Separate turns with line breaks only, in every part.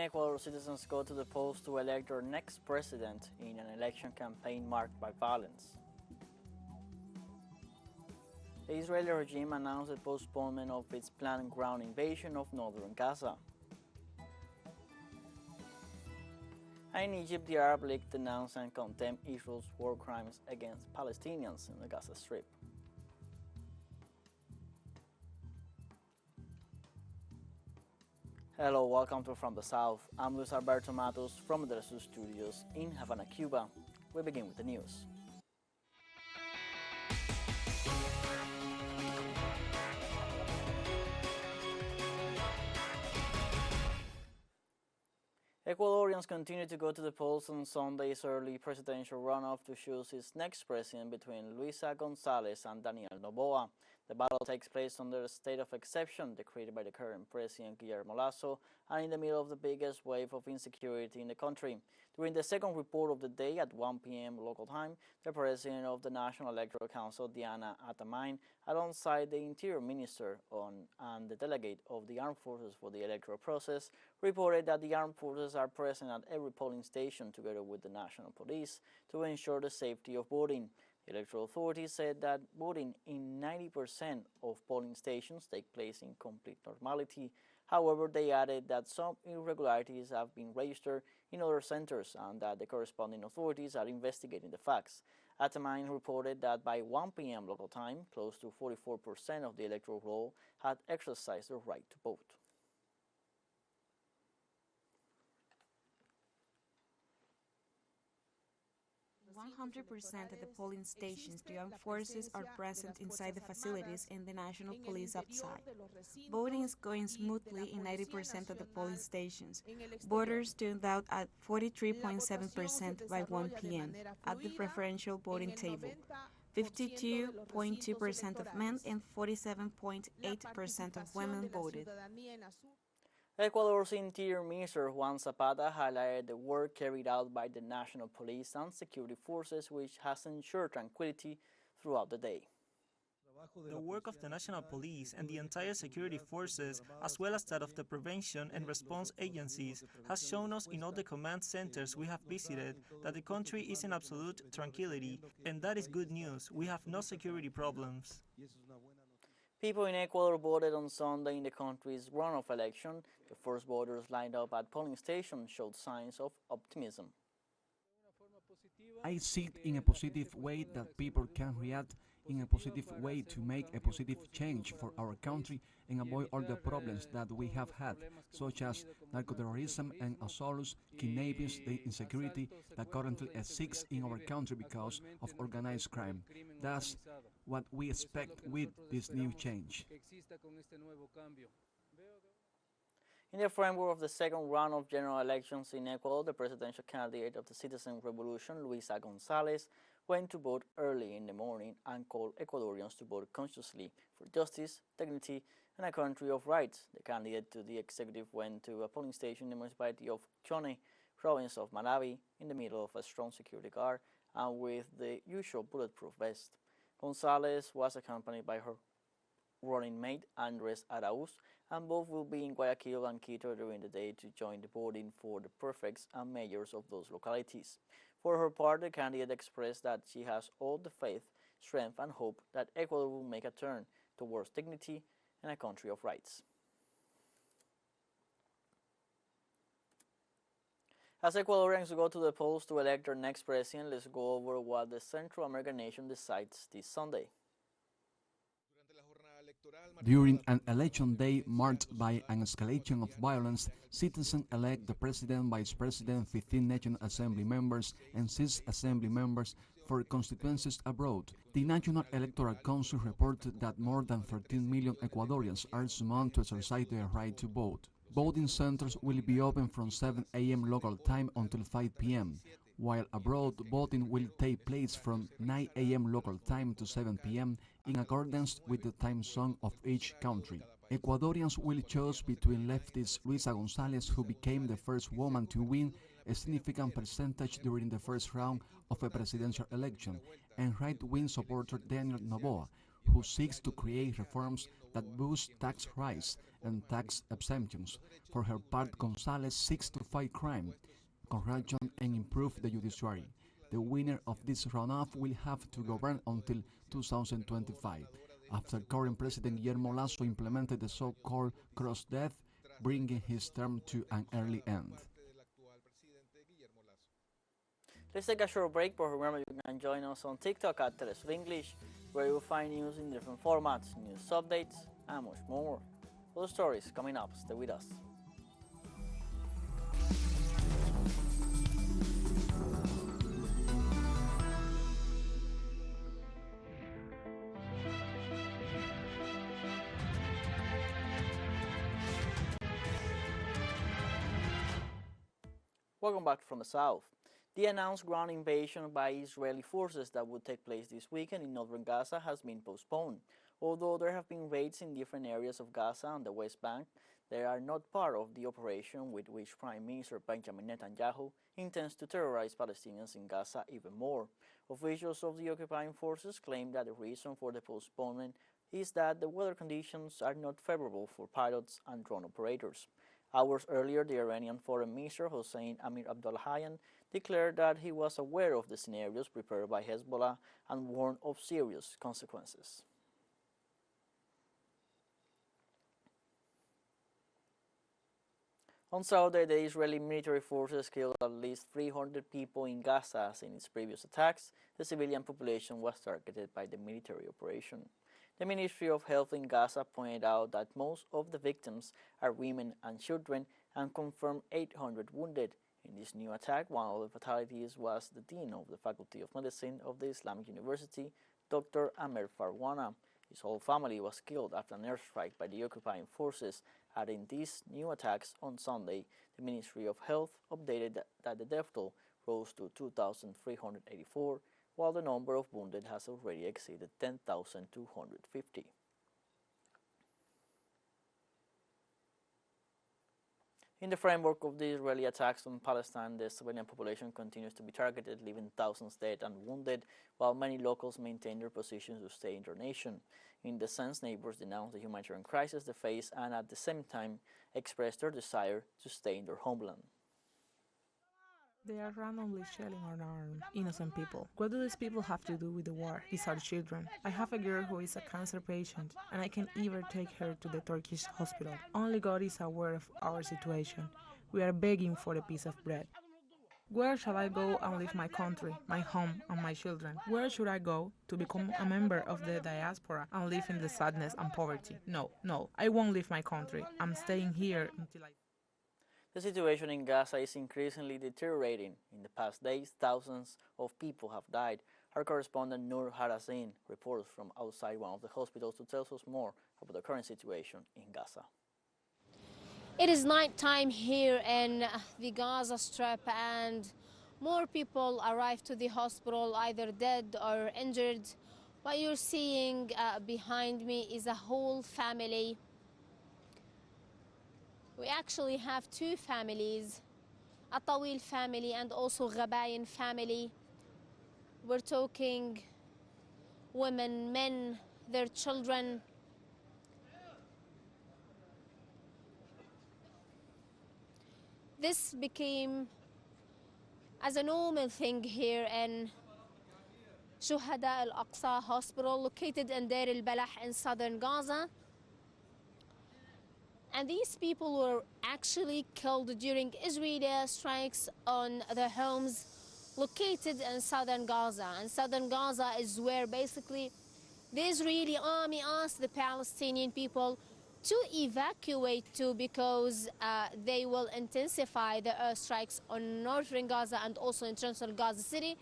Ecuador, citizens go to the polls to elect their next president in an election campaign marked by violence. The Israeli regime announced the postponement of its planned ground invasion of northern Gaza. And in Egypt, the Arab League denounced and condemned Israel's war crimes against Palestinians in the Gaza Strip. Hello, welcome to From the South. I'm Luis Alberto Matos from the TeleSUR studios in Havana, Cuba. We begin with the news. Ecuadorians continue to go to the polls on Sunday's early presidential runoff to choose its next president between Luisa González and Daniel Noboa. The battle takes place under a state of exception decreed by the current president Guillermo Lasso and in the middle of the biggest wave of insecurity in the country. During the second report of the day at 1 p.m. local time, the president of the National Electoral Council, Diana Atamain, alongside the Interior Minister and the delegate of the Armed Forces for the electoral process, reported that the armed forces are present at every polling station together with the National Police to ensure the safety of voting. The electoral authorities said that voting in 90% of polling stations take place in complete normality. However, they added that some irregularities have been registered in other centers and that the corresponding authorities are investigating the facts. Atamain reported that by 1 p.m. local time, close to 44% of the electoral roll had exercised their right to vote.
100% of the polling stations, the armed forces are present inside the facilities and the National Police outside. Voting is going smoothly in 90% of the polling stations. Voters turned out at 43.7% by 1 p.m. at the preferential voting table. 52.2% of men and 47.8% of women voted.
Ecuador's Interior Minister Juan Zapata highlighted the work carried out by the National Police and security forces, which has ensured tranquility throughout the day.
The work of the National Police and the entire security forces, as well as that of the prevention and response agencies, has shown us in all the command centers we have visited that the country is in absolute tranquility, and that is good news. We have no security problems.
People in Ecuador voted on Sunday in the country's runoff election. The first voters lined up at polling stations showed signs of optimism.
I see it in a positive way that people can react in a positive way to make a positive change for our country and avoid all the problems that we have had, such as narcoterrorism and assaults, kidnappings, the insecurity that currently exists in our country because of organized crime. That's what we expect with this new change.
In the framework of the second round of general elections in Ecuador, the presidential candidate of the Citizen Revolution, Luisa González, went to vote early in the morning and called Ecuadorians to vote consciously for justice, dignity, and a country of rights. The candidate to the executive went to a polling station in the municipality of Chone, province of Manabi, in the middle of a strong security guard and with the usual bulletproof vest. González was accompanied by her running mate Andres Arauz, and both will be in Guayaquil and Quito during the day to join the voting for the prefects and mayors of those localities. For her part, the candidate expressed that she has all the faith, strength, and hope that Ecuador will make a turn towards dignity and a country of rights. As Ecuadorians go to the polls to elect their next president, let's go over what the Central American nation decides this Sunday.
During an election day marked by an escalation of violence, citizens elect the president, vice president, 15 National Assembly members, and 6 Assembly members for constituencies abroad. The National Electoral Council reported that more than 13 million Ecuadorians are summoned to exercise their right to vote. Voting centers will be open from 7 a.m. local time until 5 p.m., while abroad voting will take place from 9 a.m. local time to 7 p.m. in accordance with the time zone of each country. Ecuadorians will choose between leftist Luisa González, who became the first woman to win a significant percentage during the first round of a presidential election, and right-wing supporter Daniel Noboa, who seeks to create reforms that boost tax rise and tax exemptions. For her part, González seeks to fight crime, corruption, and improve the judiciary. The winner of this runoff will have to govern until 2025, after current President Guillermo Lasso implemented the so-called cross-death, bringing his term to an early end.
Let's take a short break, but remember you can join us on TikTok at TeleSUR English, where you'll find news in different formats, news updates, and much more. Those stories coming up. Stay with us. Welcome back from the south. The announced ground invasion by Israeli forces that would take place this weekend in northern Gaza has been postponed. Although there have been raids in different areas of Gaza and the West Bank, they are not part of the operation with which Prime Minister Benjamin Netanyahu intends to terrorize Palestinians in Gaza even more. Officials of the occupying forces claim that the reason for the postponement is that the weather conditions are not favorable for pilots and drone operators. Hours earlier, the Iranian Foreign Minister Hossein Amir-Abdollahian declared that he was aware of the scenarios prepared by Hezbollah and warned of serious consequences. On Saturday, the Israeli military forces killed at least 300 people in Gaza as in its previous attacks. The civilian population was targeted by the military operation. The Ministry of Health in Gaza pointed out that most of the victims are women and children and confirmed 800 wounded. In this new attack, one of the fatalities was the Dean of the Faculty of Medicine of the Islamic University, Dr. Amer Farwana. His whole family was killed after an airstrike by the occupying forces. Adding these new attacks on Sunday, the Ministry of Health updated that the death toll rose to 2,384, while the number of wounded has already exceeded 10,250. In the framework of the Israeli attacks on Palestine, the civilian population continues to be targeted, leaving thousands dead and wounded, while many locals maintain their positions to stay in their nation. In the sense, neighbors denounce the humanitarian crisis they face and at the same time express their desire to stay in their homeland.
They are randomly shelling on our innocent people. What do these people have to do with the war? These are children. I have a girl who is a cancer patient, and I can even take her to the Turkish hospital. Only God is aware of our situation. We are begging for a piece of bread. Where shall I go and leave my country, my home, and my children? Where should I go to become a member of the diaspora and live in the sadness and poverty? No, I won't leave my country. I'm staying here until I...
The situation in Gaza is increasingly deteriorating. In the past days, thousands of people have died. Our correspondent Nur Harasin reports from outside one of the hospitals to tell us more about the current situation in Gaza.
It is nighttime here in the Gaza Strip, and more people arrive to the hospital either dead or injured. What you're seeing behind me is a whole family. We actually have two families, a Tawil family and also Ghabayan family. We're talking women, men, their children. This became as a normal thing here in Shuhada al-Aqsa Hospital, located in Deir al-Balah in southern Gaza. And these people were actually killed during Israeli strikes on their homes located in southern Gaza. And southern Gaza is where basically the Israeli army asked the Palestinian people to evacuate to, because they will intensify the airstrikes on northern Gaza and also in central Gaza City.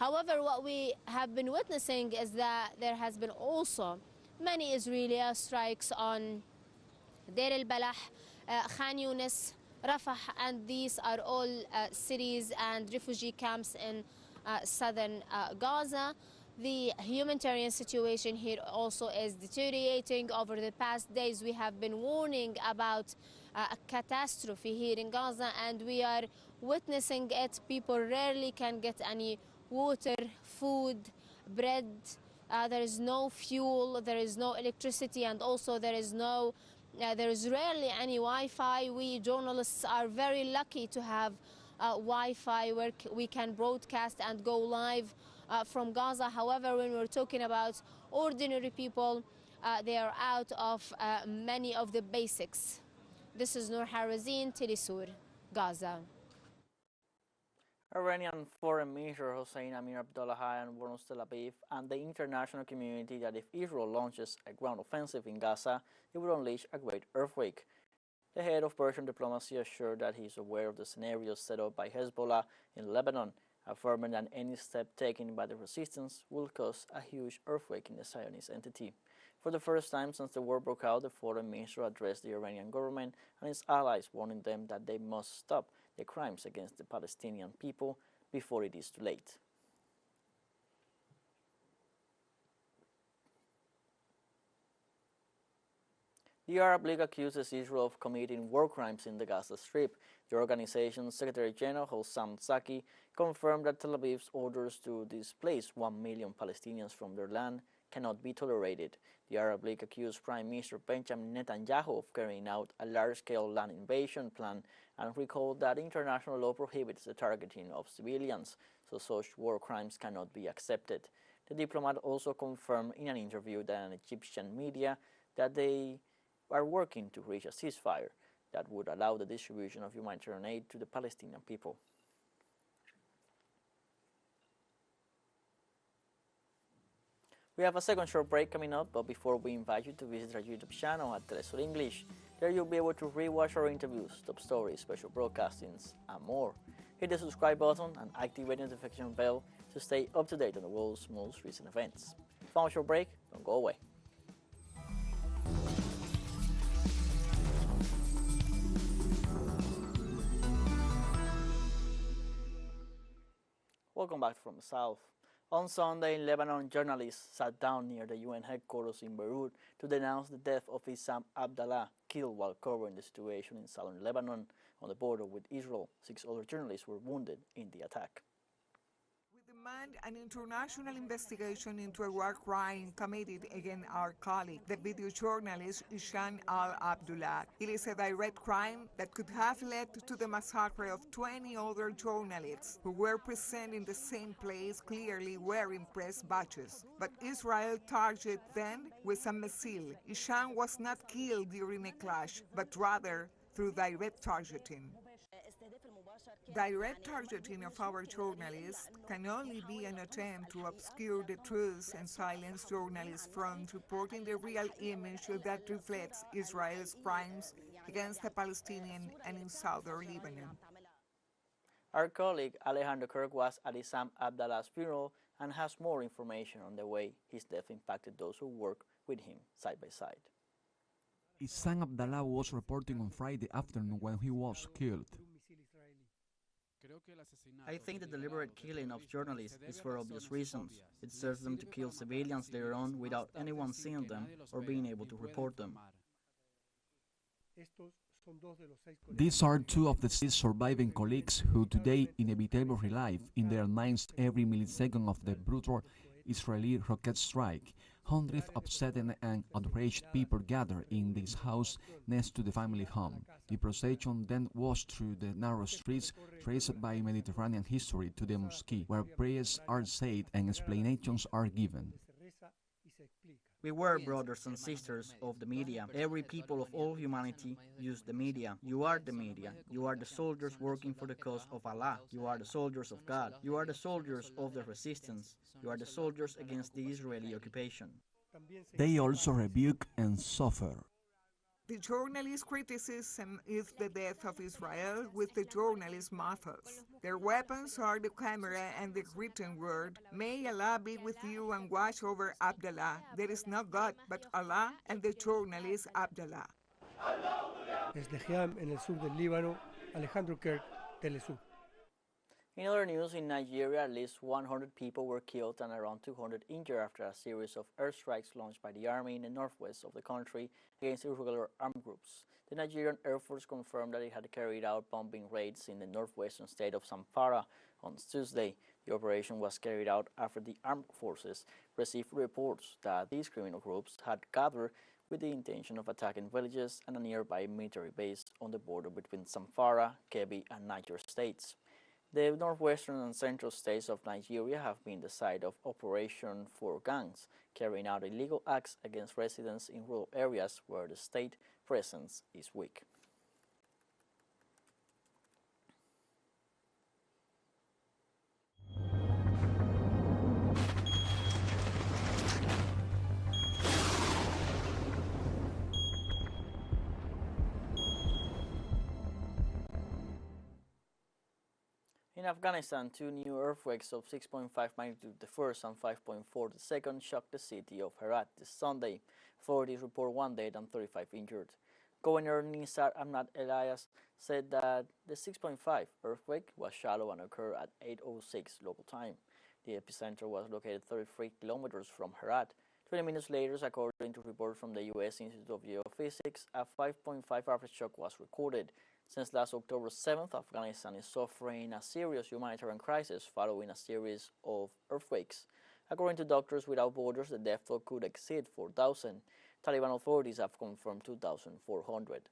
However, what we have been witnessing is that there has been also many Israeli airstrikes on Deir al-Balah, Khan Yunis, Rafah, and these are all cities and refugee camps in southern Gaza. The humanitarian situation here also is deteriorating. Over the past days, we have been warning about a catastrophe here in Gaza, and we are witnessing it. People rarely can get any water, food, bread, There is no fuel, there is no electricity, and also there is rarely any Wi-Fi. We journalists are very lucky to have Wi-Fi where we can broadcast and go live from Gaza. However, when we're talking about ordinary people, they are out of many of the basics. This is Noor Harazin, TeleSUR, Gaza.
Iranian Foreign Minister Hossein Amir Abdollahian warns Tel Aviv and the international community that if Israel launches a ground offensive in Gaza, it will unleash a great earthquake. The head of Persian diplomacy assured that he is aware of the scenarios set up by Hezbollah in Lebanon, affirming that any step taken by the resistance will cause a huge earthquake in the Zionist entity. For the first time since the war broke out, the foreign minister addressed the Iranian government and its allies, warning them that they must stop the crimes against the Palestinian people before it is too late. The Arab League accuses Israel of committing war crimes in the Gaza Strip. The organization's Secretary General Hossam Zaki confirmed that Tel Aviv's orders to displace 1 million Palestinians from their land cannot be tolerated. The Arab League accused Prime Minister Benjamin Netanyahu of carrying out a large-scale land invasion plan and recalled that international law prohibits the targeting of civilians, so such war crimes cannot be accepted. The diplomat also confirmed in an interview that an Egyptian media that they are working to reach a ceasefire that would allow the distribution of humanitarian aid to the Palestinian people. We have a second short break coming up, but before we invite you to visit our YouTube channel at TeleSUR English. There you'll be able to rewatch our interviews, top stories, special broadcastings, and more. Hit the subscribe button and activate the notification bell to stay up to date on the world's most recent events. Found short break, don't go away. Welcome back from the south. On Sunday, Lebanon journalists sat down near the UN headquarters in Beirut to denounce the death of Issam Abdallah, killed while covering the situation in southern Lebanon on the border with Israel. 6 other journalists were wounded in the attack.
We demand an international investigation into a war crime committed against our colleague, the video journalist Issam al-Abdullah. It is a direct crime that could have led to the massacre of 20 other journalists who were present in the same place, clearly wearing press badges. But Israel targeted them with a missile. Issam was not killed during a clash, but rather through direct targeting. Direct targeting of our journalists can only be an attempt to obscure the truth and silence journalists from reporting the real image that reflects Israel's crimes against the Palestinians and in southern Lebanon.
Our colleague Alejandro Kirk was at Issam Abdallah's funeral and has more information on the way his death impacted those who work with him side by side.
Issam Abdallah was reporting on Friday afternoon when he was killed.
I think the deliberate killing of journalists is for obvious reasons. It serves them to kill civilians later on without anyone seeing them or being able to report them.
These are 2 of the 6 surviving colleagues who today inevitably live in their minds every millisecond of the brutal Israeli rocket strike. Hundreds of saddened and outraged people gathered in this house next to the family home. The procession then walked through the narrow streets traced by Mediterranean history to the mosque, where prayers are said and explanations are given.
We were brothers and sisters of the media. Every people of all humanity use the media. You are the media. You are the soldiers working for the cause of Allah. You are the soldiers of God. You are the soldiers of the resistance. You are the soldiers against the Israeli occupation.
They also rebuke and suffer.
The journalist criticism is the death of Israel with the journalist methods. Their weapons are the camera and the written word. May Allah be with you and watch over Abdallah. There is no God but Allah and the journalist Abdallah.
Desde Hiam, en el sur del Líbano, Alejandro Kirk, TeleSUR.
In other news, in Nigeria, at least 100 people were killed and around 200 injured after a series of airstrikes launched by the army in the northwest of the country against irregular armed groups. The Nigerian Air Force confirmed that it had carried out bombing raids in the northwestern state of Zamfara on Tuesday. The operation was carried out after the armed forces received reports that these criminal groups had gathered with the intention of attacking villages and a nearby military base on the border between Zamfara, Kebbi, and Niger states. The northwestern and central states of Nigeria have been the site of operation for gangs, carrying out illegal acts against residents in rural areas where the state presence is weak. In Afghanistan, two new earthquakes of 6.5 magnitude the first and 5.4 the second shocked the city of Herat this Sunday. Authorities report 1 dead and 35 injured. Governor Nisar Ahmad Elias said that the 6.5 earthquake was shallow and occurred at 8:06 local time. The epicenter was located 33 kilometers from Herat. 20 minutes later, according to reports from the U.S. Institute of Geophysics, a 5.5 aftershock was recorded. Since last October 7th, Afghanistan is suffering a serious humanitarian crisis following a series of earthquakes. According to Doctors Without Borders, the death toll could exceed 4,000. Taliban authorities have confirmed 2,400.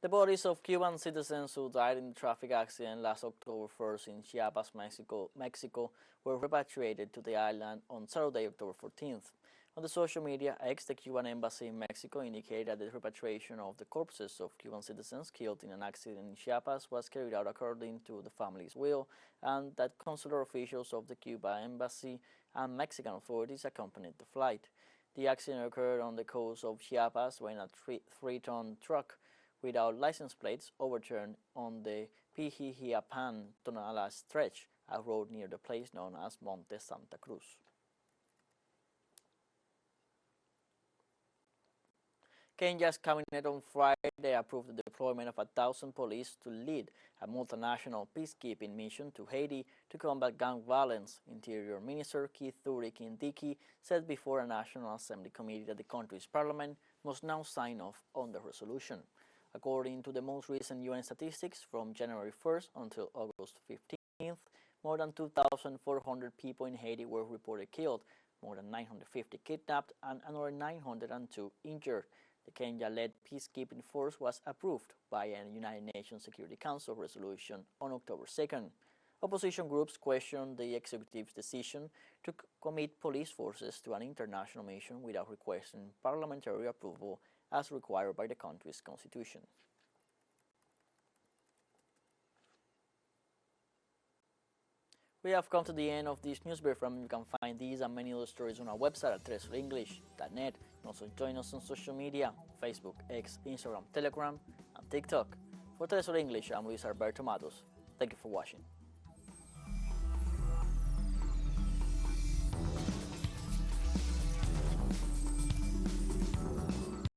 The bodies of Cuban citizens who died in the traffic accident last October 1st in Chiapas, Mexico, were repatriated to the island on Saturday, October 14th. On the social media X, the Cuban embassy in Mexico indicated that the repatriation of the corpses of Cuban citizens killed in an accident in Chiapas was carried out according to the family's will, and that consular officials of the Cuban embassy and Mexican authorities accompanied the flight. The accident occurred on the coast of Chiapas when a 3-ton truck without license plates overturned on the Pijijiapan-Tonala stretch, a road near the place known as Monte Santa Cruz. Kenya's cabinet on Friday approved the deployment of 1,000 police to lead a multinational peacekeeping mission to Haiti to combat gang violence. Interior Minister Kithure Kindiki said before a National Assembly committee that the country's parliament must now sign off on the resolution. According to the most recent UN statistics, from January 1st until August 15th, more than 2,400 people in Haiti were reported killed, more than 950 kidnapped, and another 902 injured. The Kenya-led peacekeeping force was approved by a United Nations Security Council resolution on October 2nd. Opposition groups questioned the executive's decision to commit police forces to an international mission without requesting parliamentary approval as required by the country's constitution. We have come to the end of this news briefing. You can find these and many other stories on our website at TeleSUREnglish.net. You can also join us on social media, Facebook, X, Instagram, Telegram, and TikTok. For TeleSUR English, I'm Luis Alberto Matos. Thank you for watching.